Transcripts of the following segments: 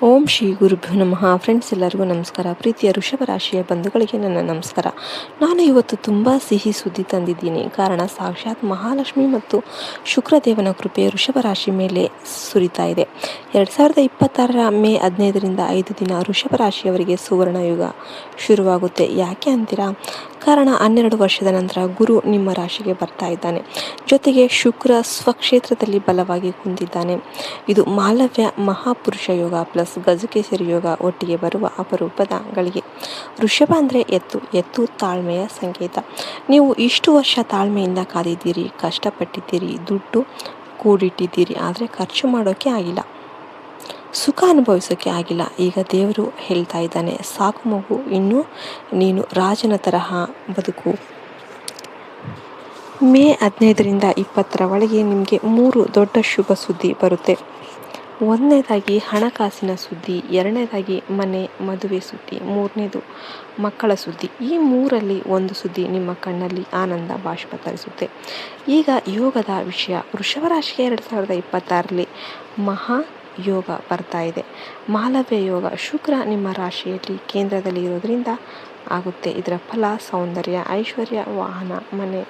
ಓಂ ಶ್ರೀ ಗುರುಭ್ಯೋ ನಮಃ. ಫ್ರೆಂಡ್ಸ್, ಎಲ್ಲರಿಗೂ ನಮಸ್ಕಾರ. ಪ್ರೀತಿಯ ವೃಷಭ ರಾಶಿಯ ಬಂಧುಗಳಿಗೆ ನನ್ನ ನಮಸ್ಕಾರ. ನಾನು ಇವತ್ತು ತುಂಬ ಸಿಹಿ ಸುದ್ದಿ ತಂದಿದ್ದೀನಿ. ಕಾರಣ ಸಾಕ್ಷಾತ್ ಮಹಾಲಕ್ಷ್ಮಿ ಮತ್ತು ಶುಕ್ರದೇವನ ಕೃಪೆ ವೃಷಭ ರಾಶಿ ಮೇಲೆ ಸುರಿತಾ ಇದೆ. 2026 ಮೇ 15ರಿಂದ 5 ದಿನ ವೃಷಭ ರಾಶಿಯವರಿಗೆ ಸುವರ್ಣ ಯುಗ ಶುರುವಾಗುತ್ತೆ. ಯಾಕೆ ಅಂತೀರಾ? ಕಾರಣ 12 ವರ್ಷದ ನಂತರ ಗುರು ನಿಮ್ಮ ರಾಶಿಗೆ ಬರ್ತಾ ಇದ್ದಾನೆ. ಜೊತೆಗೆ ಶುಕ್ರ ಸ್ವಕ್ಷೇತ್ರದಲ್ಲಿ ಬಲವಾಗಿ ಕುಂತಿದ್ದಾನೆ. ಇದು ಮಾಲವ್ಯ ಮಹಾಪುರುಷ ಯೋಗ ಪ್ಲಸ್ ಗಜಕೇಸರಿ ಯೋಗ ಒಟ್ಟಿಗೆ ಬರುವ ಅಪರೂಪದ ಗಳಿಗೆ. ವೃಷಭ ಅಂದರೆ ಎತ್ತು ತಾಳ್ಮೆಯ ಸಂಕೇತ. ನೀವು ಇಷ್ಟು ವರ್ಷ ತಾಳ್ಮೆಯಿಂದ ಕಾದಿದ್ದೀರಿ, ಕಷ್ಟಪಟ್ಟಿದ್ದೀರಿ, ದುಡ್ಡು ಕೂಡಿಟ್ಟಿದ್ದೀರಿ. ಆದರೆ ಖರ್ಚು ಮಾಡೋಕೆ ಆಗಿಲ್ಲ, ಸುಖ ಅನುಭವಿಸೋಕೆ ಆಗಿಲ್ಲ. ಈಗ ದೇವರು ಹೇಳ್ತಾ ಇದ್ದಾನೆ, ಸಾಕು ಮಗು, ಇನ್ನು ನೀನು ರಾಜನ ತರಹ ಬದುಕು. ಮೇ 15ರಿಂದ 20 ಒಳಗೆ ನಿಮಗೆ 3 ದೊಡ್ಡ ಶುಭ ಸುದ್ದಿ ಬರುತ್ತೆ. ಒಂದನೇದಾಗಿ ಹಣಕಾಸಿನ ಸುದ್ದಿ, ಎರಡನೇದಾಗಿ ಮನೆ ಮದುವೆ ಸುದ್ದಿ, ಮೂರನೇದು ಮಕ್ಕಳ ಸುದ್ದಿ. ಈ ಮೂರಲ್ಲಿ ಒಂದು ಸುದ್ದಿ ನಿಮ್ಮ ಕಣ್ಣಲ್ಲಿ ಆನಂದ ಬಾಷ್ಪ ತರಿಸುತ್ತೆ. ಈಗ ಯೋಗದ ವಿಷಯ. ವೃಷಭ ರಾಶಿಗೆ 2026ರಲ್ಲಿ ಮಹಾ ಯೋಗ ಬರ್ತಾ ಇದೆ. ಮಾಲವ್ಯ ಯೋಗ. ಶುಕ್ರ ನಿಮ್ಮ ರಾಶಿಯಲ್ಲಿ ಕೇಂದ್ರದಲ್ಲಿ ಇರೋದ್ರಿಂದ ಆಗುತ್ತೆ. ಇದರ ಫಲ ಸೌಂದರ್ಯ, ಐಶ್ವರ್ಯ, ವಾಹನ, ಮನೆ,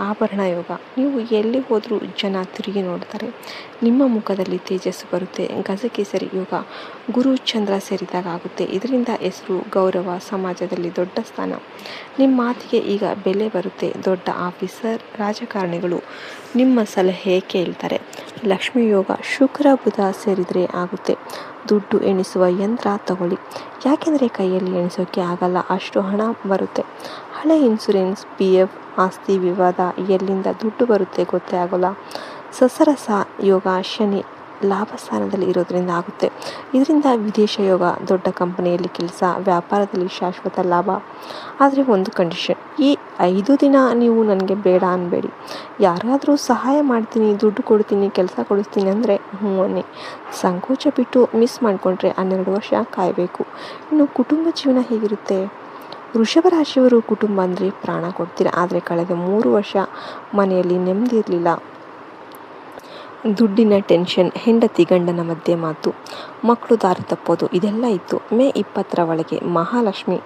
ಆಭರಣ ಯೋಗ. ನೀವು ಎಲ್ಲಿ ಹೋದರೂ ಜನ ತಿರುಗಿ ನೋಡ್ತಾರೆ. ನಿಮ್ಮ ಮುಖದಲ್ಲಿ ತೇಜಸ್ಸು ಬರುತ್ತೆ. ಗಜಕೇಸರಿ ಯೋಗ. ಗುರು ಚಂದ್ರ ಸೇರಿದಾಗ ಆಗುತ್ತೆ. ಇದರಿಂದ ಹೆಸರು, ಗೌರವ, ಸಮಾಜದಲ್ಲಿ ದೊಡ್ಡ ಸ್ಥಾನ. ನಿಮ್ಮ ಮಾತಿಗೆ ಈಗ ಬೆಲೆ ಬರುತ್ತೆ. ದೊಡ್ಡ ಆಫೀಸರ್, ರಾಜಕಾರಣಿಗಳು ನಿಮ್ಮ ಸಲಹೆ ಕೇಳ್ತಾರೆ. ಲಕ್ಷ್ಮಿ ಯೋಗ. ಶುಕ್ರ ಬುಧ ಸೇರಿದರೆ ಆಗುತ್ತೆ. ದುಡ್ಡು ಎಣಿಸುವ ಯಂತ್ರ ತಗೊಳ್ಳಿ. ಯಾಕೆಂದರೆ ಕೈಯಲ್ಲಿ ಎಣಿಸೋಕೆ ಆಗಲ್ಲ, ಅಷ್ಟು ಹಣ ಬರುತ್ತೆ. ಹಳೆ ಇನ್ಸುರೆನ್ಸ್, PF, ಆಸ್ತಿ ವಿವಾದ, ಎಲ್ಲಿಂದ ದುಡ್ಡು ಬರುತ್ತೆ ಗೊತ್ತೇ ಆಗೋಲ್ಲ. ಸಸರಸ ಯೋಗ. ಶನಿ ಲಾಭ ಸ್ಥಾನದಲ್ಲಿ ಇರೋದ್ರಿಂದ ಆಗುತ್ತೆ. ಇದರಿಂದ ವಿದೇಶ ಯೋಗ. ದೊಡ್ಡ ಕಂಪನಿಯಲ್ಲಿ ಕೆಲಸ, ವ್ಯಾಪಾರದಲ್ಲಿ ಶಾಶ್ವತ ಲಾಭ. ಆದರೆ ಒಂದು ಕಂಡೀಷನ್, ಈ 5 ದಿನ ನೀವು ನನಗೆ ಬೇಡ ಅನ್ಬೇಡಿ. ಯಾರಾದರೂ ಸಹಾಯ ಮಾಡ್ತೀನಿ, ದುಡ್ಡು ಕೊಡ್ತೀನಿ, ಕೆಲಸ ಕೊಡಿಸ್ತೀನಿ ಅಂದರೆ ಹ್ಞೂ ಅನ್ನಿ. ಸಂಕೋಚ ಬಿಟ್ಟು ಮಿಸ್ ಮಾಡಿಕೊಂಡ್ರೆ 12 ವರ್ಷ ಕಾಯಬೇಕು. ಇನ್ನು ಕುಟುಂಬ ಜೀವನ ಹೇಗಿರುತ್ತೆ? ವೃಷಭ ರಾಶಿಯವರು ಕುಟುಂಬ ಅಂದರೆ ಪ್ರಾಣ ಕೊಡ್ತೀರಾ. ಆದರೆ ಕಳೆದ 3 ವರ್ಷ ಮನೆಯಲ್ಲಿ ನೆಮ್ಮದಿ ಇರಲಿಲ್ಲ. ದುಡ್ಡಿನ ಟೆನ್ಷನ್, ಹೆಂಡತಿ ಗಂಡನ ಮಧ್ಯೆ ಮಾತು, ಮಕ್ಕಳು ದಾರಿ ತಪ್ಪೋದು, ಇದೆಲ್ಲ ಇತ್ತು. ಮೇ 20 ಒಳಗೆ ಮಹಾಲಕ್ಷ್ಮಿ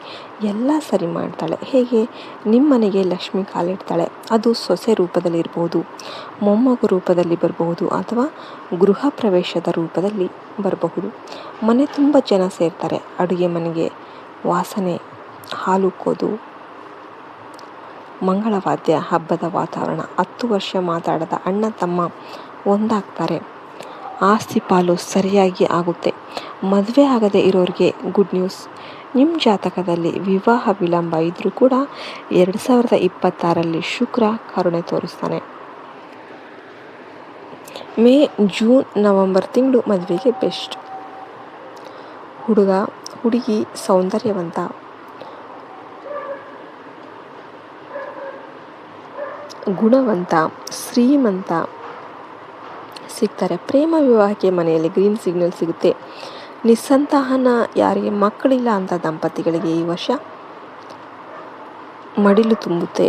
ಎಲ್ಲ ಸರಿ ಮಾಡ್ತಾಳೆ. ಹೇಗೆ? ನಿಮ್ಮ ಮನೆಗೆ ಲಕ್ಷ್ಮಿ ಕಾಲಿಡ್ತಾಳೆ. ಅದು ಸೊಸೆ ರೂಪದಲ್ಲಿ ಇರಬಹುದು, ಮೊಮ್ಮಗು ರೂಪದಲ್ಲಿ ಬರಬಹುದು, ಅಥವಾ ಗೃಹ ಪ್ರವೇಶದ ರೂಪದಲ್ಲಿ ಬರಬಹುದು. ಮನೆ ತುಂಬ ಜನ ಸೇರ್ತಾರೆ. ಅಡುಗೆ ಮನೆಗೆ ವಾಸನೆ, ಹಾಲುಕ್ಕೋದು, ಮಂಗಳವಾದ್ಯ, ಹಬ್ಬದ ವಾತಾವರಣ. 10 ವರ್ಷ ಮಾತಾಡದ ಅಣ್ಣ ತಮ್ಮ ಒಂದಾಗ್ತಾರೆ. ಆಸ್ತಿ ಪಾಲು ಸರಿಯಾಗಿ ಆಗುತ್ತೆ. ಮದುವೆ ಆಗದೆ ಇರೋರಿಗೆ ಗುಡ್ ನ್ಯೂಸ್. ನಿಮ್ಮ ಜಾತಕದಲ್ಲಿ ವಿವಾಹ ವಿಳಂಬ ಇದ್ರೂ ಕೂಡ 2026ರಲ್ಲಿ ಶುಕ್ರ ಕರುಣೆ ತೋರಿಸ್ತಾನೆ. ಮೇ, ಜೂನ್, ನವೆಂಬರ್ ತಿಂಗಳು ಮದುವೆಗೆ ಬೆಸ್ಟ್. ಹುಡುಗ ಹುಡುಗಿ ಸೌಂದರ್ಯವಂತ, ಗುಣವಂತ, ಶ್ರೀಮಂತ ಸಿಗ್ತಾರೆ. ಪ್ರೇಮ ವಿವಾಹಕ್ಕೆ ಮನೆಯಲ್ಲಿ ಗ್ರೀನ್ ಸಿಗ್ನಲ್ ಸಿಗುತ್ತೆ. ನಿಸ್ಸಂತಾನ, ಯಾರಿಗೆ ಮಕ್ಕಳಿಲ್ಲ ಅಂತ ದಂಪತಿಗಳಿಗೆ ಈ ವರ್ಷ ಮಡಿಲು ತುಂಬುತ್ತೆ.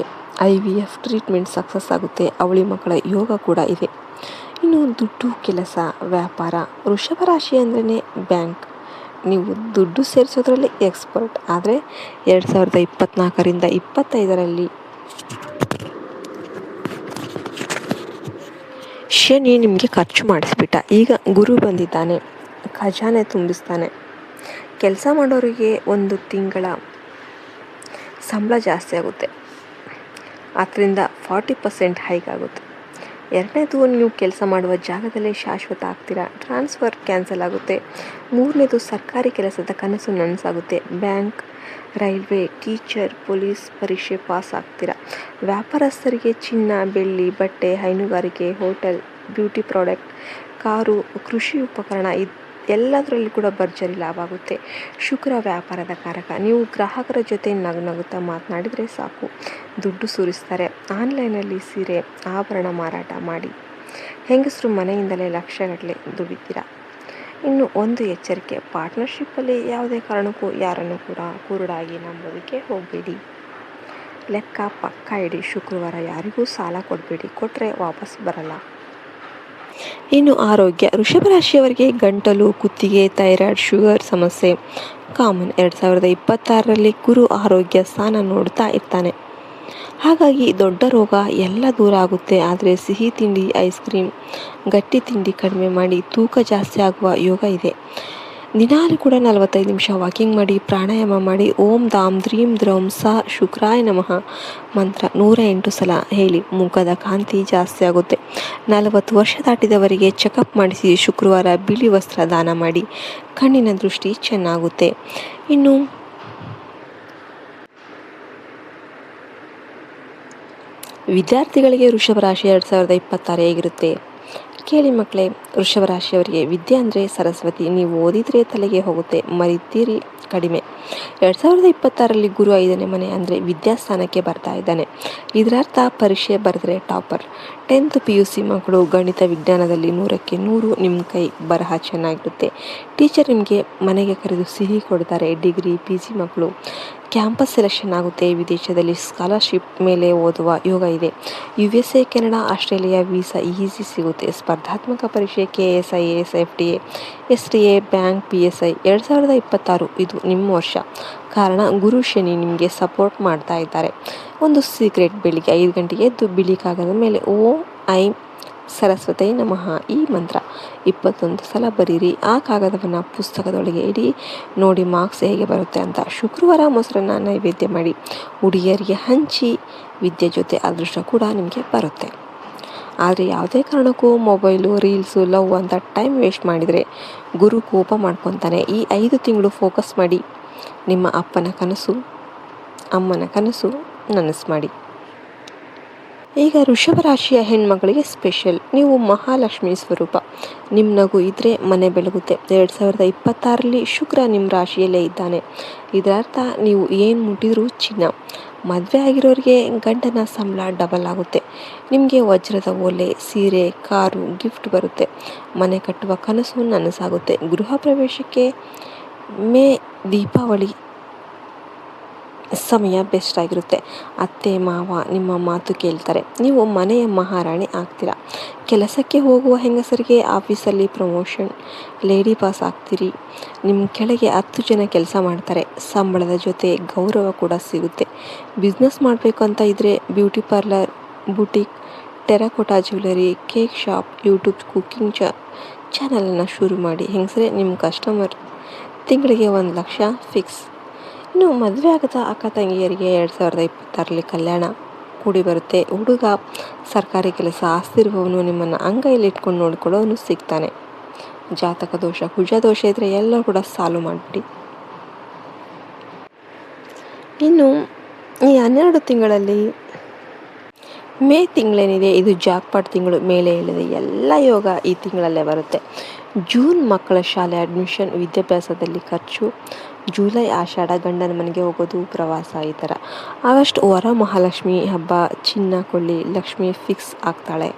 IVF ಟ್ರೀಟ್ಮೆಂಟ್ ಸಕ್ಸಸ್ ಆಗುತ್ತೆ. ಅವಳಿ ಮಕ್ಕಳ ಯೋಗ ಕೂಡ ಇದೆ. ಇನ್ನು ದುಡ್ಡು, ಕೆಲಸ, ವ್ಯಾಪಾರ. ವೃಷಭ ರಾಶಿ ಅಂದ್ರೇ ಬ್ಯಾಂಕ್. ನೀವು ದುಡ್ಡು ಸೇರಿಸೋದ್ರಲ್ಲಿ ಎಕ್ಸ್ಪರ್ಟ್. ಆದರೆ 2024ರಿಂದ 25ರಲ್ಲಿ ಶನಿ ನಿಮಗೆ ಖರ್ಚು ಮಾಡಿಸ್ಬಿಟ್ಟ. ಈಗ ಗುರು ಬಂದಿದ್ದಾನೆ, ಖಜಾನೆ ತುಂಬಿಸ್ತಾನೆ. ಕೆಲಸ ಮಾಡೋರಿಗೆ 1 ತಿಂಗಳ ಸಂಬಳ ಜಾಸ್ತಿ ಆಗುತ್ತೆ. ಅದರಿಂದ 40% ಹೈಕ್ ಆಗುತ್ತೆ. ಎರಡನೇದು, ನೀವು ಕೆಲಸ ಮಾಡುವ ಜಾಗದಲ್ಲೇ ಶಾಶ್ವತ ಆಗ್ತೀರಾ. ಟ್ರಾನ್ಸ್ಫರ್ ಕ್ಯಾನ್ಸಲ್ ಆಗುತ್ತೆ. ಮೂರನೇದು, ಸರ್ಕಾರಿ ಕೆಲಸದ ಕನಸು ನನಸಾಗುತ್ತೆ. ಬ್ಯಾಂಕ್, ರೈಲ್ವೆ, ಟೀಚರ್, ಪೊಲೀಸ್ ಪರೀಕ್ಷೆ ಪಾಸ್ ಆಗ್ತೀರಾ. ವ್ಯಾಪಾರಸ್ಥರಿಗೆ ಚಿನ್ನ, ಬೆಳ್ಳಿ, ಬಟ್ಟೆ, ಹೈನುಗಾರಿಕೆ, ಹೋಟೆಲ್, ಬ್ಯೂಟಿ ಪ್ರಾಡಕ್ಟ್, ಕಾರು, ಕೃಷಿ ಉಪಕರಣ, ಎಲ್ಲದರಲ್ಲಿ ಕೂಡ ಭರ್ಜರಿ ಲಾಭ ಆಗುತ್ತೆ. ಶುಕ್ರ ವ್ಯಾಪಾರದ ಕಾರಕ. ನೀವು ಗ್ರಾಹಕರ ಜೊತೆ ನಗುತ್ತಾ ಮಾತನಾಡಿದರೆ ಸಾಕು, ದುಡ್ಡು ಸುರಿಸ್ತಾರೆ. ಆನ್ಲೈನಲ್ಲಿ ಸೀರೆ, ಆಭರಣ ಮಾರಾಟ ಮಾಡಿ ಹೆಂಗಸರು ಮನೆಯಿಂದಲೇ ಲಕ್ಷಗಟ್ಟಲೆ ದುಡಿತೀರಾ. ಇನ್ನು ಒಂದು ಎಚ್ಚರಿಕೆ, ಪಾರ್ಟ್ನರ್ಶಿಪ್ಪಲ್ಲಿ ಯಾವುದೇ ಕಾರಣಕ್ಕೂ ಯಾರನ್ನು ಕೂಡ ಕುರುಡಾಗಿ ನಂಬೋದಕ್ಕೆ ಹೋಗಬೇಡಿ. ಲೆಕ್ಕ ಪಕ್ಕ ಇಡಿ. ಶುಕ್ರವಾರ ಯಾರಿಗೂ ಸಾಲ ಕೊಡಬೇಡಿ, ಕೊಟ್ಟರೆ ವಾಪಸ್ ಬರಲ್ಲ. ಇನ್ನು ಆರೋಗ್ಯ, ವೃಷಭ ರಾಶಿಯವರಿಗೆ ಗಂಟಲು, ಕುತ್ತಿಗೆ, ಥೈರಾಯ್ಡ್, ಶುಗರ್ ಸಮಸ್ಯೆ ಕಾಮನ್. 2026ರಲ್ಲಿ ಗುರು ಆರೋಗ್ಯ ಸ್ಥಾನ ನೋಡ್ತಾ ಇರ್ತಾನೆ. ಹಾಗಾಗಿ ದೊಡ್ಡ ರೋಗ ಎಲ್ಲ ದೂರ ಆಗುತ್ತೆ. ಆದರೆ ಸಿಹಿ ತಿಂಡಿ, ಐಸ್ ಕ್ರೀಮ್, ಗಟ್ಟಿ ತಿಂಡಿ ಕಡಿಮೆ ಮಾಡಿ ತೂಕ ಜಾಸ್ತಿ ಆಗುವ ಯೋಗ ಇದೆ. ದಿನಾಲು ಕೂಡ 45 ನಿಮಿಷ ವಾಕಿಂಗ್ ಮಾಡಿ, ಪ್ರಾಣಾಯಾಮ ಮಾಡಿ, ಓಂ ದಾಮ್ ದ್ರೀಂ ದ್ರೌಂ ಸ ಶುಕ್ರಾಯ ನಮಃ ಮಂತ್ರ 108 ಸಲ ಹೇಳಿ. ಮುಖದ ಕಾಂತಿ ಜಾಸ್ತಿ ಆಗುತ್ತೆ. 40 ವರ್ಷ ದಾಟಿದವರಿಗೆ ಚೆಕಪ್ ಮಾಡಿಸಿ ಶುಕ್ರವಾರ ಬಿಳಿ ವಸ್ತ್ರ ದಾನ ಮಾಡಿ, ಕಣ್ಣಿನ ದೃಷ್ಟಿ ಚೆನ್ನಾಗುತ್ತೆ. ಇನ್ನು ವಿದ್ಯಾರ್ಥಿಗಳಿಗೆ ವೃಷಭ ರಾಶಿ 2026 ಹೇಗಿರುತ್ತೆ ಕೇಳಿ ಮಕ್ಕಳೇ. ವೃಷಭ ರಾಶಿಯವರಿಗೆ ವಿದ್ಯೆ ಅಂದರೆ ಸರಸ್ವತಿ. ನೀವು ಓದಿದರೆ ತಲೆಗೆ ಹೋಗುತ್ತೆ, ಮರಿತೀರಿ ಕಡಿಮೆ. 2026ರಲ್ಲಿ ಗುರು 5ನೇ ಮನೆ ಅಂದರೆ ವಿದ್ಯಾಸ್ಥಾನಕ್ಕೆ ಬರ್ತಾ ಇದ್ದಾನೆ. ಇದರರ್ಥ ಪರೀಕ್ಷೆ ಬರೆದ್ರೆ ಟಾಪರ್. 10th PUC ಮಕ್ಕಳು ಗಣಿತ ವಿಜ್ಞಾನದಲ್ಲಿ 100ಕ್ಕೆ 100. ನಿಮ್ಮ ಕೈ ಬರಹ ಚೆನ್ನಾಗಿರುತ್ತೆ. ಟೀಚರ್ ನಿಮಗೆ ಮನೆಗೆ ಕರೆದು ಸಿಹಿ ಕೊಡ್ತಾರೆ. ಡಿಗ್ರಿ PG ಮಕ್ಕಳು ಕ್ಯಾಂಪಸ್ ಸೆಲೆಕ್ಷನ್ ಆಗುತ್ತೆ. ವಿದೇಶದಲ್ಲಿ ಸ್ಕಾಲರ್ಶಿಪ್ ಮೇಲೆ ಓದುವ ಯೋಗ ಇದೆ. USA, Canada, Australia visa easy ಸಿಗುತ್ತೆ. ಸ್ಪರ್ಧಾತ್ಮಕ ಪರೀಕ್ಷೆ KS, IAS, FDA, SDA, bank, PSI 2026 ಇದು ನಿಮ್ಮ ವರ್ಷ. ಕಾರಣ ಗುರು ಶನಿ ನಿಮಗೆ ಸಪೋರ್ಟ್ ಮಾಡ್ತಾ ಇದ್ದಾರೆ. ಒಂದು ಸೀಕ್ರೆಟ್, ಬೆಳಿಗ್ಗೆ 5 ಗಂಟೆಗೆ ಎದ್ದು ಬಿಳಿ ಕಾಗದ ಮೇಲೆ ಓಂ ಐಂ ಸರಸ್ವತಿ ನಮಃ ಈ ಮಂತ್ರ 21 ಸಲ ಬರೀರಿ. ಆ ಕಾಗದವನ್ನು ಪುಸ್ತಕದೊಳಗೆ ಇಡಿ, ನೋಡಿ ಮಾರ್ಕ್ಸ್ ಹೇಗೆ ಬರುತ್ತೆ ಅಂತ. ಶುಕ್ರವಾರ ಮೊಸರನ್ನ ನೈವೇದ್ಯ ಮಾಡಿ ಹುಡುಗಿಯರಿಗೆ ಹಂಚಿ. ವಿದ್ಯೆ ಜೊತೆ ಅದೃಷ್ಟ ಕೂಡ ನಿಮಗೆ ಬರುತ್ತೆ. ಆದರೆ ಯಾವುದೇ ಕಾರಣಕ್ಕೂ ಮೊಬೈಲು, ರೀಲ್ಸು, ಲವ್ ಅಂತ ಟೈಮ್ ವೇಸ್ಟ್ ಮಾಡಿದರೆ ಗುರು ಕೋಪ ಮಾಡ್ಕೊತಾನೆ. ಈ 5 ತಿಂಗಳು ಫೋಕಸ್ ಮಾಡಿ. ನಿಮ್ಮ ಅಪ್ಪನ ಕನಸು, ಅಮ್ಮನ ಕನಸು ನನಸು ಮಾಡಿ. ಈಗ ವೃಷಭ ರಾಶಿಯ ಹೆಣ್ಮಗಳಿಗೆ ಸ್ಪೆಷಲ್. ನೀವು ಮಹಾಲಕ್ಷ್ಮಿ ಸ್ವರೂಪ. ನಿಮ್ಮ ನಗು ಇದ್ದರೆ ಮನೆ ಬೆಳಗುತ್ತೆ. 2026ರಲ್ಲಿ ಶುಕ್ರ ನಿಮ್ಮ ರಾಶಿಯಲ್ಲೇ ಇದ್ದಾನೆ. ಇದರರ್ಥ ನೀವು ಏನು ಮುಟ್ಟಿದ್ರೂ ಚಿನ್ನ. ಮದುವೆ ಆಗಿರೋರಿಗೆ ಗಂಡನ ಸಂಬಳ ಡಬಲ್ ಆಗುತ್ತೆ. ನಿಮಗೆ ವಜ್ರದ ಓಲೆ, ಸೀರೆ, ಕಾರು ಗಿಫ್ಟ್ ಬರುತ್ತೆ. ಮನೆ ಕಟ್ಟುವ ಕನಸು ನನಸಾಗುತ್ತೆ. ಗೃಹ ಪ್ರವೇಶಕ್ಕೆ ದೀಪಾವಳಿ ಸಮಯ ಬೆಸ್ಟ್ ಆಗಿರುತ್ತೆ. ಅತ್ತೆ ಮಾವ ನಿಮ್ಮ ಮಾತು ಕೇಳ್ತಾರೆ. ನೀವು ಮನೆಯ ಮಹಾರಾಣಿ ಆಗ್ತೀರಾ. ಕೆಲಸಕ್ಕೆ ಹೋಗುವ ಹೆಂಗಸರಿಗೆ ಆಫೀಸಲ್ಲಿ ಪ್ರಮೋಷನ್, ಲೇಡಿ ಬಾಸ್ ಆಗ್ತೀರಿ. ನಿಮ್ಮ ಕೆಳಗೆ 10 ಜನ ಕೆಲಸ ಮಾಡ್ತಾರೆ. ಸಂಬಳದ ಜೊತೆ ಗೌರವ ಕೂಡ ಸಿಗುತ್ತೆ. ಬಿಸ್ನೆಸ್ ಮಾಡಬೇಕು ಅಂತ ಇದ್ದರೆ beauty parlour, boutique, terracotta jewellery, cake shop, YouTube cooking ಚಾನಲನ್ನು ಶುರು ಮಾಡಿ. ಹೆಂಗಸರೇ, ನಿಮ್ಮ ಕಸ್ಟಮರ್ ತಿಂಗಳಿಗೆ 1 ಲಕ್ಷ ಫಿಕ್ಸ್. ಇನ್ನು ಮದುವೆ ಆಗದ ಅಕ್ಕ ತಂಗಿಯರಿಗೆ 2026ರಲ್ಲಿ ಕಲ್ಯಾಣ ಕೂಡಿ ಬರುತ್ತೆ. ಹುಡುಗ ಸರ್ಕಾರಿ ಕೆಲಸ, ಆಸ್ತಿ ಇರುವವನು ನಿಮ್ಮನ್ನು ಅಂಗೈಯಲ್ಲಿ ಇಟ್ಕೊಂಡು ನೋಡ್ಕೊಳ್ಳೋನು ಸಿಗ್ತಾನೆ. ಜಾತಕ ದೋಷ, ಕುಜ ದೋಷ ಇದ್ದರೆ ಎಲ್ಲ ಕೂಡ ಸಾಲ್ವ್ ಮಾಡಿಬಿಡಿ. ಇನ್ನು ಈ 12 ತಿಂಗಳಲ್ಲಿ ಮೇ ತಿಂಗಳೇನಿದೆ ಇದು ಜಾಕ್ಪಾಟ್ ತಿಂಗಳು. ಮೇಲೆ ಹೇಳಿದೆ ಎಲ್ಲ ಯೋಗ ಈ ತಿಂಗಳಲ್ಲೇ ಬರುತ್ತೆ. ಜೂನ್ ಮಕ್ಕಳ ಶಾಲೆ ಅಡ್ಮಿಷನ್, ವಿದ್ಯಾಭ್ಯಾಸದಲ್ಲಿ ಖರ್ಚು. ಜುಲೈ ಆಷಾಢ ಗಂಡನ ಮನೆಗೆ ಹೋಗೋದು, ಪ್ರವಾಸ ಈ ಥರ. ಆಗಸ್ಟ್ ವರ ಮಹಾಲಕ್ಷ್ಮಿ ಹಬ್ಬ, ಚಿನ್ನ ಕೊಳ್ಳಿ, ಲಕ್ಷ್ಮಿ ಫಿಕ್ಸ್ ಆಗ್ತಾಳೆ.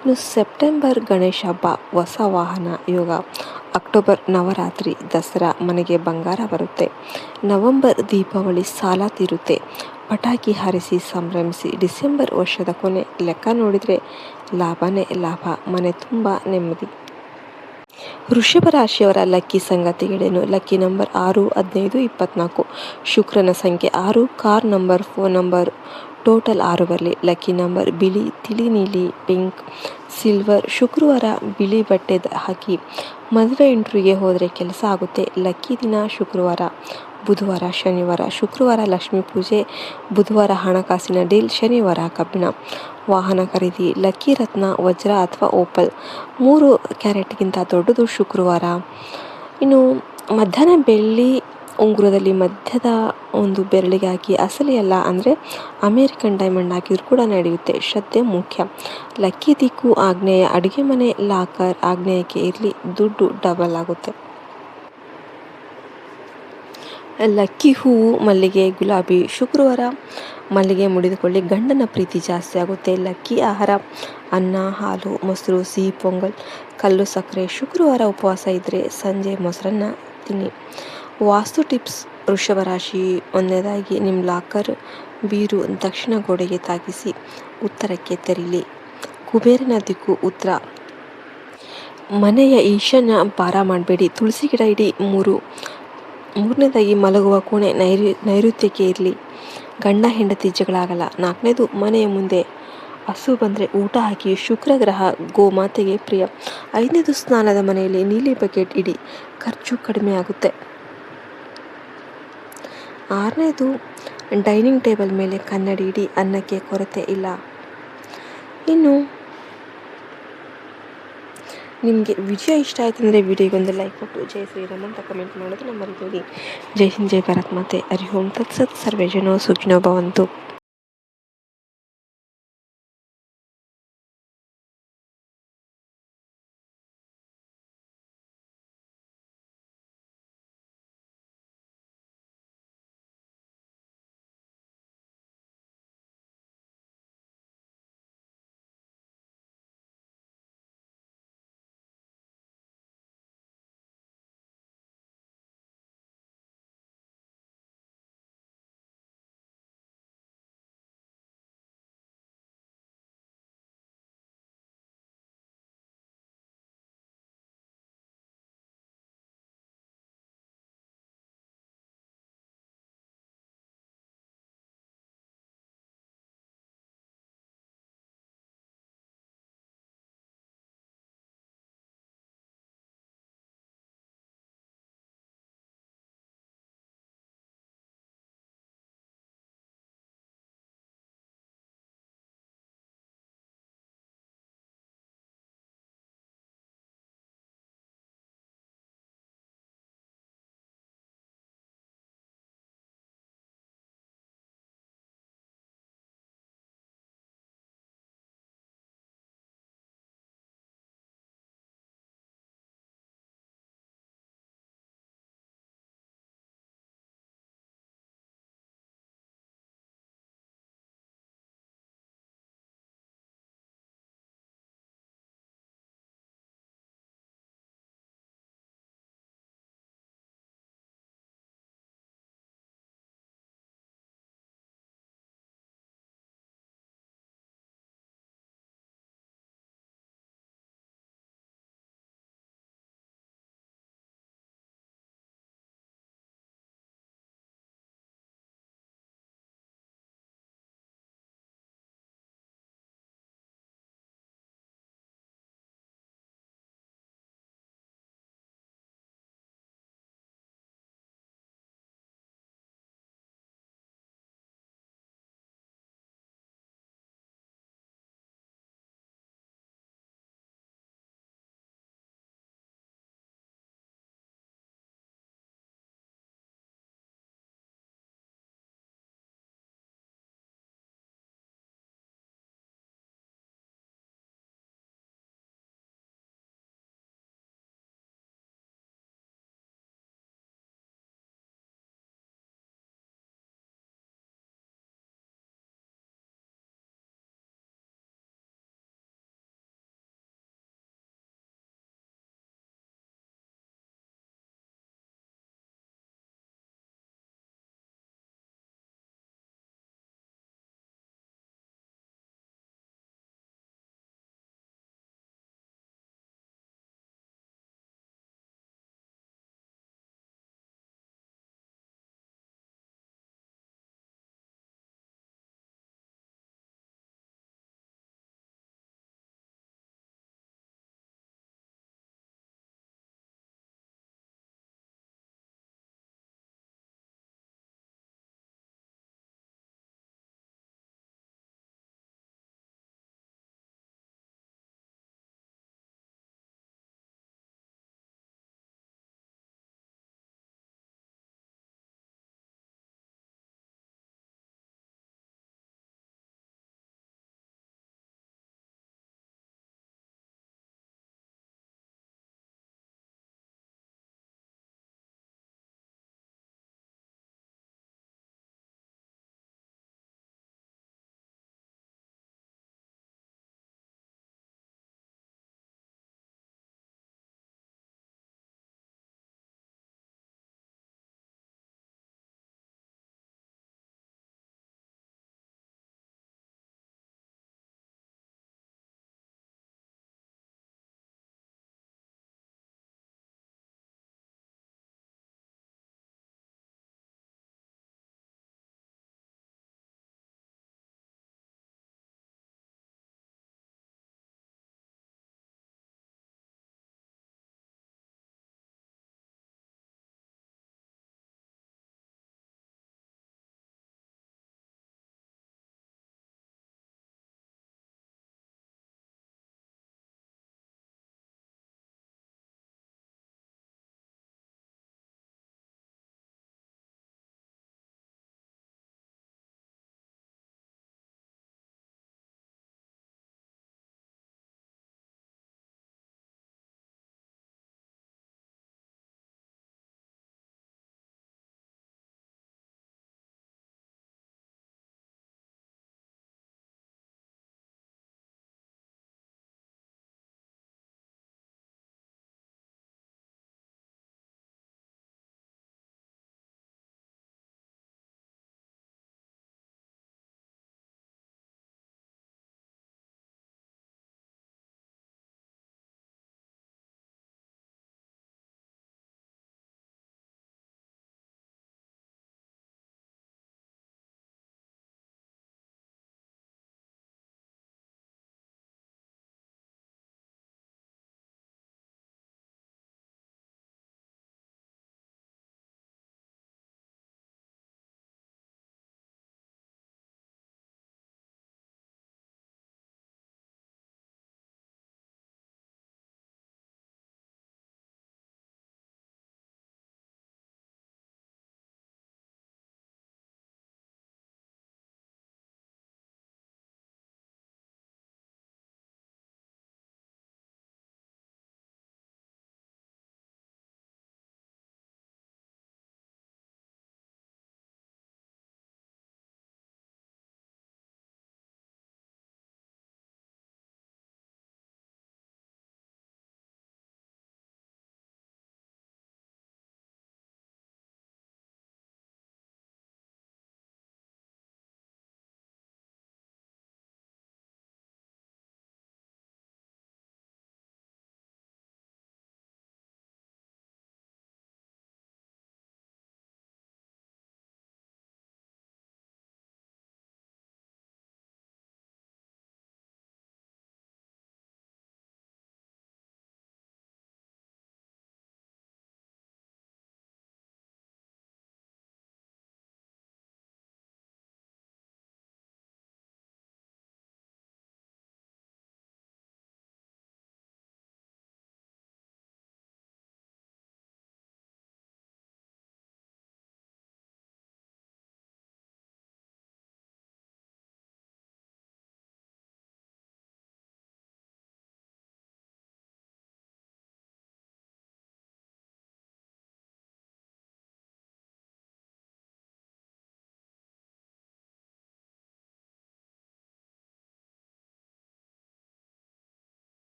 ಇನ್ನು ಸೆಪ್ಟೆಂಬರ್ ಗಣೇಶ ಹಬ್ಬ, ಹೊಸ ವಾಹನ ಯೋಗ. ಅಕ್ಟೋಬರ್ ನವರಾತ್ರಿ, ದಸರಾ, ಮನೆಗೆ ಬಂಗಾರ ಬರುತ್ತೆ. ನವಂಬರ್ ದೀಪಾವಳಿ, ಸಾಲ ತೀರುತ್ತೆ. ಪಟಾಕಿ ಹಾರಿಸಿ ಸಂಭ್ರಮಿಸಿ. ಡಿಸೆಂಬರ್ ವರ್ಷದ ಕೊನೆ. ಲೆಕ್ಕ ನೋಡಿದರೆ ಲಾಭನೇ ಲಾಭ, ಮನೆ ತುಂಬ ನೆಮ್ಮದಿ. ವೃಷಭ ರಾಶಿಯವರ ಲಕ್ಕಿ ಸಂಗತಿಗಳೇನು? Lucky number 6, 15, 24. ಶುಕ್ರನ ಸಂಖ್ಯೆ 6, car number, phone number total 6 ಬರಲಿ. ಲಕ್ಕಿ ನಂಬರ್ ಬಿಳಿ, ತಿಳಿ ನೀಲಿ, ಪಿಂಕ್, ಸಿಲ್ವರ್. ಶುಕ್ರವಾರ ಬಿಳಿ ಬಟ್ಟೆ ಹಾಕಿ ಮದುವೆ ಇಂಟರ್ವ್ಯೂಗೆ ಹೋದರೆ ಕೆಲಸ ಆಗುತ್ತೆ. ಲಕ್ಕಿ ದಿನ ಶುಕ್ರವಾರ, ಬುಧವಾರ, ಶನಿವಾರ. ಶುಕ್ರವಾರ ಲಕ್ಷ್ಮೀ ಪೂಜೆ, ಬುಧವಾರ ಹಣಕಾಸಿನ ಡೀಲ್, ಶನಿವಾರ ಕಬ್ಬಿಣ ವಾಹನ ಖರೀದಿ. ಲಕ್ಕಿ ರತ್ನ ವಜ್ರ ಅಥವಾ ಓಪಲ್ 3 ಕ್ಯಾರೆಟ್ಗಿಂತ ದೊಡ್ಡದು ಶುಕ್ರವಾರ. ಇನ್ನು ಮಧ್ಯಾಹ್ನ ಬೆಳ್ಳಿ ಉಂಗುರದಲ್ಲಿ ಮಧ್ಯದ ಒಂದು ಬೆರಳಿಗೆ ಹಾಕಿ, ಅಸಲಿ ಅಲ್ಲ ಅಂದರೆ ಅಮೇರಿಕನ್ ಡೈಮಂಡ್ ಹಾಕಿದ್ರು ಕೂಡ ನಡೆಯುತ್ತೆ. ಶ್ರದ್ಧೆ ಮುಖ್ಯ. ಲಕ್ಕಿ ದಿಕ್ಕು ಆಗ್ನೇಯ, ಅಡುಗೆ ಮನೆ, ಲಾಕರ್ ಆಗ್ನೇಯಕ್ಕೆ ಇರಲಿ, ದುಡ್ಡು ಡಬಲ್ ಆಗುತ್ತೆ. ಲಕ್ಕಿ ಹೂವು ಮಲ್ಲಿಗೆ, ಗುಲಾಬಿ. ಶುಕ್ರವಾರ ಮಲ್ಲಿಗೆ ಮುಡಿದುಕೊಳ್ಳಿ, ಗಂಡನ ಪ್ರೀತಿ ಜಾಸ್ತಿ ಆಗುತ್ತೆ. ಲಕ್ಕಿ ಆಹಾರ ಅನ್ನ, ಹಾಲು, ಮೊಸರು, ಸಿಹಿ ಪೊಂಗಲ್, ಕಲ್ಲು ಸಕ್ಕರೆ. ಶುಕ್ರವಾರ ಉಪವಾಸ ಇದ್ದರೆ ಸಂಜೆ ಮೊಸರನ್ನ ತಿನ್ನಿ. ವಾಸ್ತು ಟಿಪ್ಸ್ ವೃಷಭ ರಾಶಿ. 1ನೇದಾಗಿ ನಿಮ್ಮ ಲಾಕರ್ ಬೀರು ದಕ್ಷಿಣ ಗೋಡೆಗೆ ತಾಗಿಸಿ ಉತ್ತರಕ್ಕೆ ತೆರೀಲಿ. ಕುಬೇರನ ದಿಕ್ಕು ಉತ್ತರ. ಮನೆಯ ಈಶಾನ್ಯ ಭಾರ ಮಾಡಬೇಡಿ. ತುಳಸಿ ಗಿಡ ಇಡಿ. ಮೂರನೇದಾಗಿ ಮಲಗುವ ಕೋಣೆ ನೈಋತ್ಯಕ್ಕೆ ಇರಲಿ. ಗಂಡ ಹೆಂಡತಿ ಜಗಳ ಆಗಲ್ಲ. 4ನೇದು ಮನೆಯ ಮುಂದೆ ಹಸು ಬಂದರೆ ಊಟ ಹಾಕಿ. ಶುಕ್ರ ಗ್ರಹ ಗೋಮಾತೆಗೆ ಪ್ರಿಯ. 5ನೇದು ಸ್ನಾನದ ಮನೆಯಲ್ಲಿ ನೀಲಿ ಬಕೆಟ್ ಇಡಿ. ಖರ್ಚು ಕಡಿಮೆ ಆಗುತ್ತೆ. 6ನೇದು ಡೈನಿಂಗ್ ಟೇಬಲ್ ಮೇಲೆ ಕನ್ನಡಿ ಇಡಿ. ಅನ್ನಕ್ಕೆ ಕೊರತೆ ಇಲ್ಲ. ಇನ್ನು ನಿಮಗೆ ವಿಡಿಯೋ ಇಷ್ಟ ಆಯ್ತು ಅಂದರೆ ವಿಡಿಯೋಗೊಂದು ಲೈಕ್ ಕೊಟ್ಟು ಜೈ ಶ್ರೀರಾಮ್ ಅಂತ ಕಮೆಂಟ್ ಮಾಡೋದು ನಮ್ಮ ಮರಿಬೇಡಿ. ಜೈ ಹಿಂದ್, ಜೈ ಭಾರತ್ ಮಾತೆ. ಹರಿ ಓಂ ತತ್ಸತ್. ಸರ್ವೇ ಜನೋ ಸುಖಿನೋ ಭವಂತು.